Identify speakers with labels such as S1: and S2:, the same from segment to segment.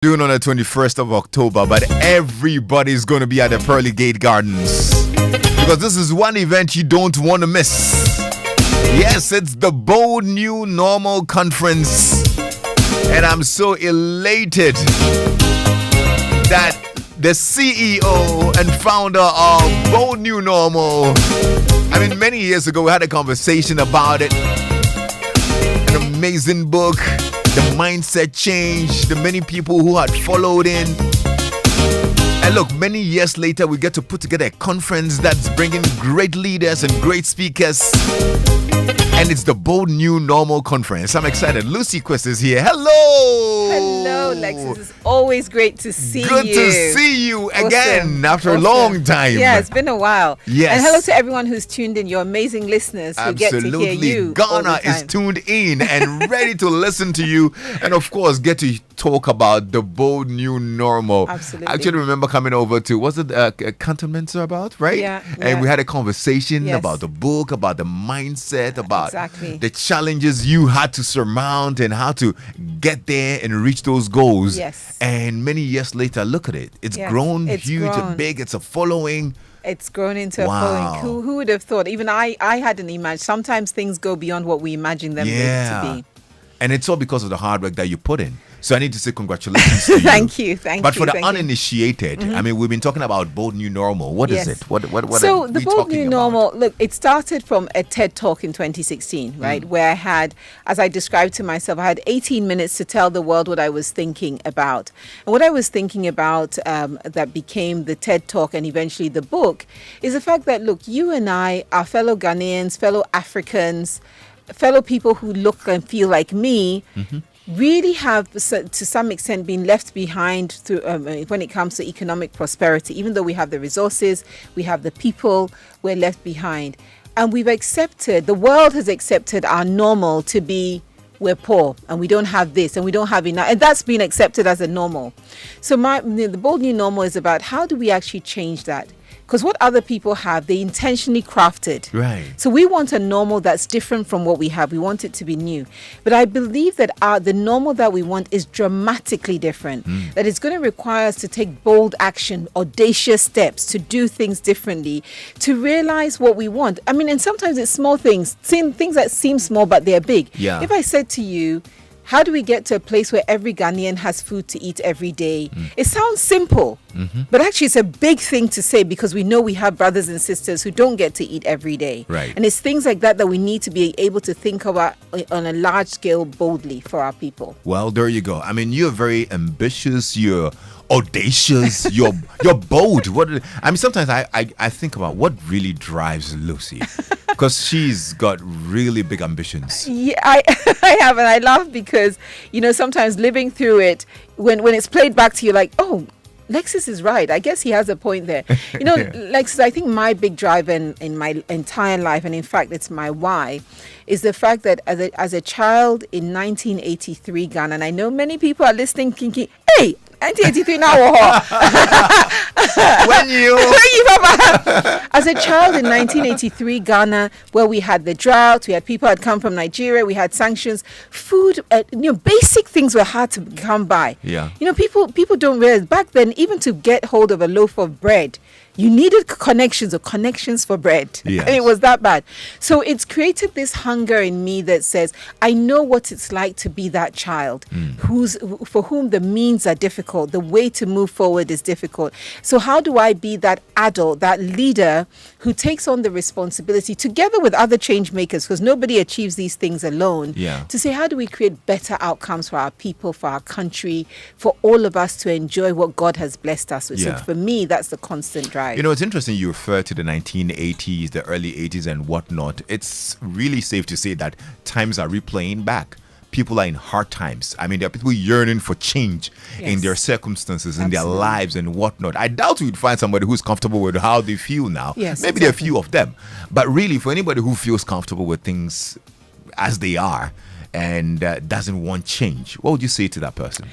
S1: Doing on the 21st of October, but everybody's going to be at the Pearly Gate Gardens because this is one event you don't want to miss. Yes, it's the Bold New Normal Conference, and I'm so elated that the CEO and founder of Bold New Normal, many years ago we had a conversation about it. An amazing book. The mindset change, the many people who had followed in. And look, many years later, we get to put together a conference that's bringing great leaders and great speakers. And it's the Bold New Normal Conference. I'm excited. Lucy Quist is here. Hello!
S2: Hello, Lexis. It's always great to see you.
S1: Good to see you again after a long time.
S2: Yeah, it's been a while.
S1: Yes.
S2: And hello to everyone who's tuned in, your amazing listeners who get to hear you.
S1: Ghana is tuned in and ready to listen to you. And of course, get to talk about the Bold New Normal.
S2: Absolutely.
S1: I actually remember coming over to, was it Cantonments about, right?
S2: Yeah.
S1: And we had a conversation about the book, about the mindset, about the challenges you had to surmount and how to get there and reach those goals.
S2: Yes.
S1: And many years later, look at it. It's grown huge and big. It's a following.
S2: It's grown into a following. Who would have thought? Even I hadn't imagined. Sometimes things go beyond what we imagine them to be.
S1: And it's all because of the hard work that you put in. So I need to say congratulations to you.
S2: Thank you.
S1: But for the uninitiated, we've been talking about Bold New Normal. What is it? What
S2: so the Bold New Normal, look, it started from a TED Talk in 2016, right? Where I had, as I described to myself, I had 18 minutes to tell the world what I was thinking about. And what I was thinking about that became the TED Talk and eventually the book is the fact that, look, you and I are fellow Ghanaians, fellow Africans, fellow people who look and feel like me, really have to some extent been left behind through when it comes to economic prosperity. Even though we have the resources, we have the people, we're left behind. And we've accepted, the world has accepted our normal to be we're poor and we don't have this and we don't have enough. And that's been accepted as a normal. So the Bold New Normal is about how do we actually change that? Because what other people have, they intentionally crafted.
S1: Right.
S2: So we want a normal that's different from what we have. We want it to be new. But I believe that the normal that we want is dramatically different. That it's going to require us to take bold action, audacious steps, to do things differently, to realize what we want. And sometimes it's small things that seem small, but they're big.
S1: Yeah.
S2: If I said to you, how do we get to a place where every Ghanaian has food to eat every day? It sounds simple, but actually it's a big thing to say because we know we have brothers and sisters who don't get to eat every day.
S1: Right.
S2: And it's things like that we need to be able to think about on a large scale boldly for our people.
S1: Well, there you go. You're very ambitious. You're audacious. You're bold. Sometimes I think about what really drives Lucy. Because she's got really big ambitions.
S2: Yeah, I have, and I laugh because, sometimes living through it, when it's played back to you, like, oh, Lexis is right. I guess he has a point there. Lexis, I think my big drive in my entire life, and in fact, it's my why, is the fact that as a child in 1983 Ghana, and I know many people are listening thinking, hey, 1983 now.
S1: When you
S2: as a child in 1983 Ghana, where we had the drought, we had people had come from Nigeria, we had sanctions, food, basic things were hard to come by.
S1: Yeah.
S2: People don't realize back then, even to get hold of a loaf of bread, you needed connections for bread.
S1: Yes.
S2: And it was that bad. So it's created this hunger in me that says, I know what it's like to be that child for whom the means are difficult. The way to move forward is difficult. So how do I be that adult, that leader who takes on the responsibility together with other change makers, because nobody achieves these things alone, to say, how do we create better outcomes for our people, for our country, for all of us to enjoy what God has blessed us with. So for me, that's the constant drive.
S1: It's interesting you refer to the 1980s, the early 80s and whatnot. It's really safe to say that times are replaying back. People are in hard times. There are people yearning for change in their circumstances, in their lives and whatnot. I doubt we'd find somebody who's comfortable with how they feel now.
S2: Yes,
S1: maybe there are a few of them. But really, for anybody who feels comfortable with things as they are and doesn't want change, what would you say to that person?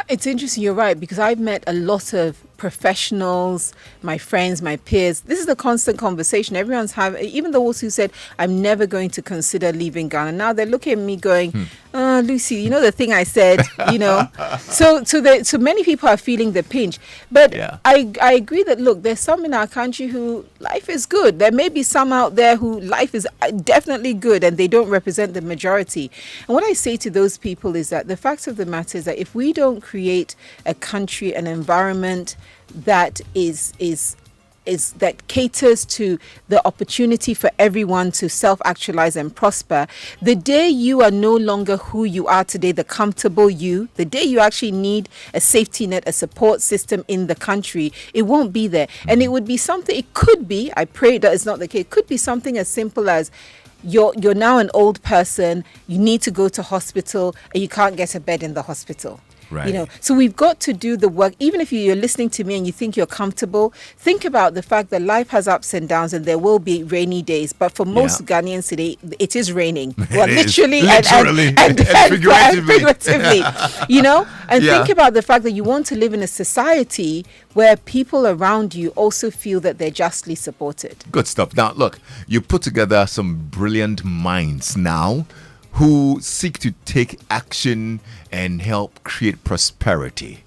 S2: It's interesting, you're right, because I've met a lot of professionals, my friends, my peers. This is a constant conversation. Everyone's having, even those who said, I'm never going to consider leaving Ghana. Now they're looking at me going, Lucy, you know the thing I said, you know. So many people are feeling the pinch. But I agree that, look, there's some in our country who life is good. There may be some out there who life is definitely good and they don't represent the majority. And what I say to those people is that the fact of the matter is that if we don't create a country, an environment that that caters to the opportunity for everyone to self-actualize and prosper, the day you are no longer who you are today, the comfortable you, the day you actually need a safety net, a support system in the country, it won't be there. And it would be something, it could be, I pray that it's not the case, it could be something as simple as you're now an old person, you need to go to hospital and you can't get a bed in the hospital.
S1: Right.
S2: You know, so we've got to do the work. Even if you're listening to me and you think you're comfortable, think about the fact that life has ups and downs and there will be rainy days. But for most Ghanaians today, it is raining. Well, literally and figuratively. You know, and think about the fact that you want to live in a society where people around you also feel that they're justly supported.
S1: Good stuff. Now, look, you put together some brilliant minds now who seek to take action and help create prosperity.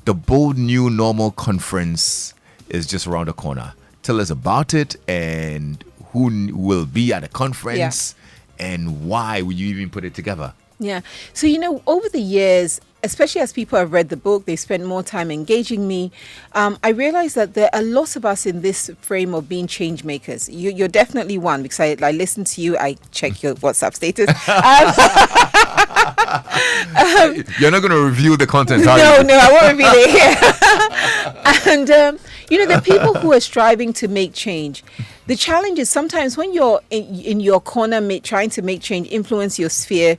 S1: The Bold New Normal Conference is just around the corner. Tell us about it and who will be at the conference and why will you even put it together?
S2: Yeah. So, you know, over the years, especially as people have read the book, they spent more time engaging me. I realized that there are lots of us in this frame of being change makers. You're definitely one because I listen to you. I check your WhatsApp status.
S1: You're not going to review the content,
S2: are you? No, I won't reveal it here. And, you know, the people who are striving to make change. The challenge is sometimes when you're in your corner trying to make change, influence your sphere,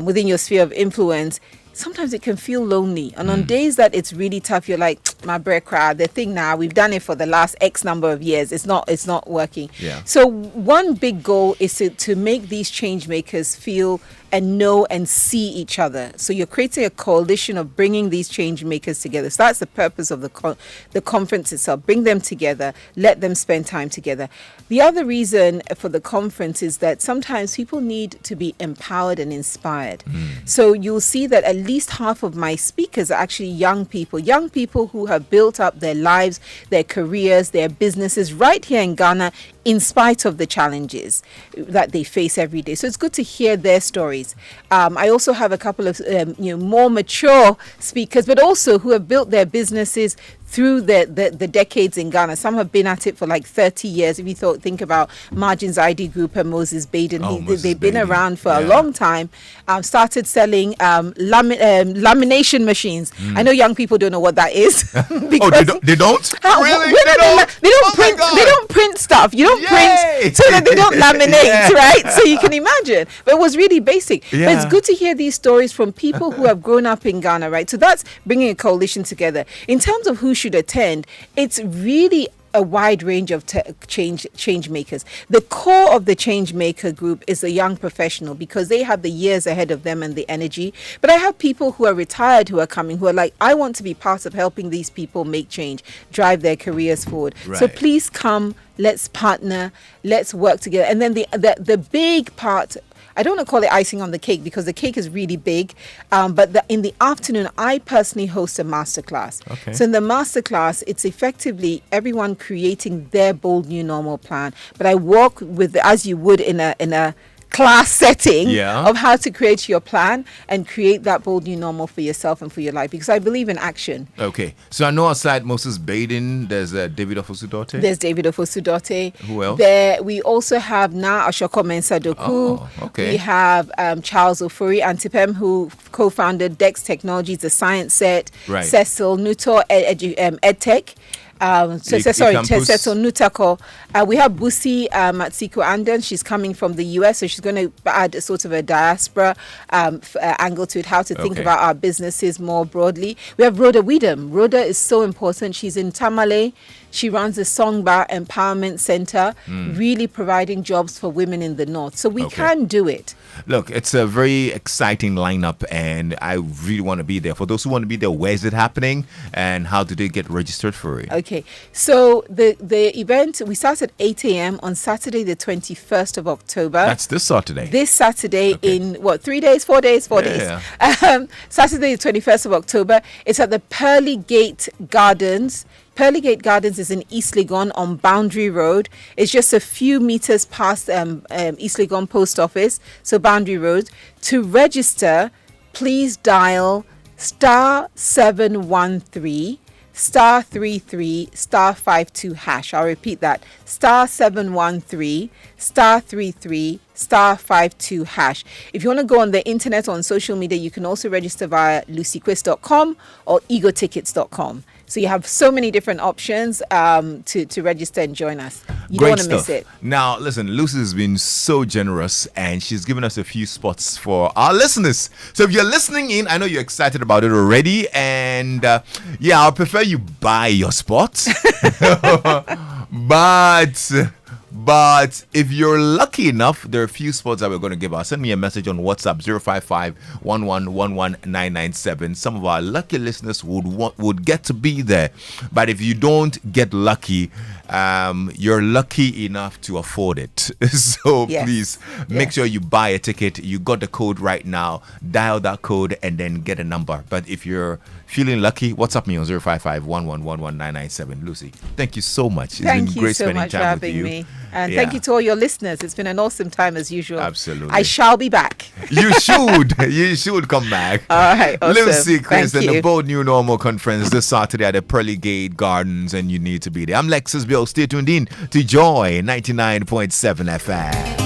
S2: within your sphere of influence, sometimes it can feel lonely. And on days that it's really tough, you're like, my bread crowd, the thing now, we've done it for the last X number of years. It's not working.
S1: Yeah.
S2: So one big goal is to make these change makers feel and know and see each other. So you're creating a coalition of bringing these change makers together. So that's the purpose of the conference itself. Bring them together, let them spend time together. The other reason for the conference is that sometimes people need to be empowered and inspired. So you'll see that at least half of my speakers are actually young people who have built up their lives, their careers, their businesses right here in Ghana, in spite of the challenges that they face every day. So it's good to hear their stories. I also have a couple of more mature speakers, but also who have built their businesses through the decades in Ghana. Some have been at it for like 30 years. If you think about Margins ID Group and Moses Baden, they've been around for a long time. Started selling lamination machines. I know young people don't know what that is.
S1: They don't? Really?
S2: They don't print stuff. You don't print so that they don't laminate, right? So you can imagine. But it was really basic. But it's good to hear these stories from people who have grown up in Ghana, right? So that's bringing a coalition together. In terms of who should attend, it's really a wide range of change makers. The core of the change maker group is the young professional because they have the years ahead of them and the energy. But I have people who are retired who are coming who are like, I want to be part of helping these people make change, drive their careers forward. Right. So please come, let's partner, let's work together. And then the big part, I don't want to call it icing on the cake because the cake is really big. But in the afternoon, I personally host a masterclass. Okay. So in the masterclass, it's effectively everyone creating their bold new normal plan. But I walk with, as you would in a class setting of how to create your plan and create that bold new normal for yourself and for your life, because I believe in action.
S1: Okay. So I know aside Moses Baden, there's David Ofosu-Dorte.
S2: There's David Ofosu-Dorte.
S1: Who else?
S2: We also have Na Ashoko Mensah Doku.
S1: Oh, okay.
S2: We have Charles Ofori Antipem, who co-founded Dex Technologies, the Science Set.
S1: Right.
S2: Cecil Nuto, EdTech. Cecil Nutako. We have Busi Matsiko Anden. She's coming from the US, so she's going to add a sort of a diaspora angle to it, how to think about our businesses more broadly. We have Rhoda Weedham. Rhoda is so important. She's in Tamale. She runs the Songbar Empowerment Center, really providing jobs for women in the North. So we can do it.
S1: Look, it's a very exciting lineup, and I really want to be there. For those who want to be there, where is it happening, and how do they get registered for it?
S2: Okay, so the event, we start at 8 a.m. on Saturday, the 21st of October.
S1: That's this Saturday.
S2: This Saturday in, 3 days, 4 days? 4 days. Saturday, the 21st of October. It's at the Pearly Gate Gardens. Pearly Gate Gardens is in East Legon on Boundary Road. It's just a few meters past East Legon Post Office, so Boundary Road. To register, please dial *713 *33 *52 hash. I'll repeat that. *713 *33 *52 hash. If you want to go on the internet, on social media, you can also register via lucyquist.com or egotickets.com. So you have so many different options to register and join us. You don't want to miss it.
S1: Now, listen, Lucy has been so generous, and she's given us a few spots for our listeners. So if you're listening in, I know you're excited about it already. And I'll prefer you buy your spots. But if you're lucky enough, there are a few spots that we're going to give out. Send me a message on WhatsApp 055-1111997. Some of our lucky listeners would get to be there. But if you don't get lucky, you're lucky enough to afford it. So please make sure you buy a ticket. You got the code right now. Dial that code and then get a number. But if you're feeling lucky, WhatsApp me on 055-1111997. Lucy, thank you so much. It's been great spending time with you.
S2: Me. And thank you to all your listeners. It's been an awesome time as usual.
S1: Absolutely.
S2: I shall be back.
S1: You should. You should come back.
S2: All right. Awesome.
S1: Lucy Quist and the Bold New Normal Conference this Saturday at the Pearly Gate Gardens, and you need to be there. I'm Lexis Bill. Stay tuned in to Joy 99.7 FM.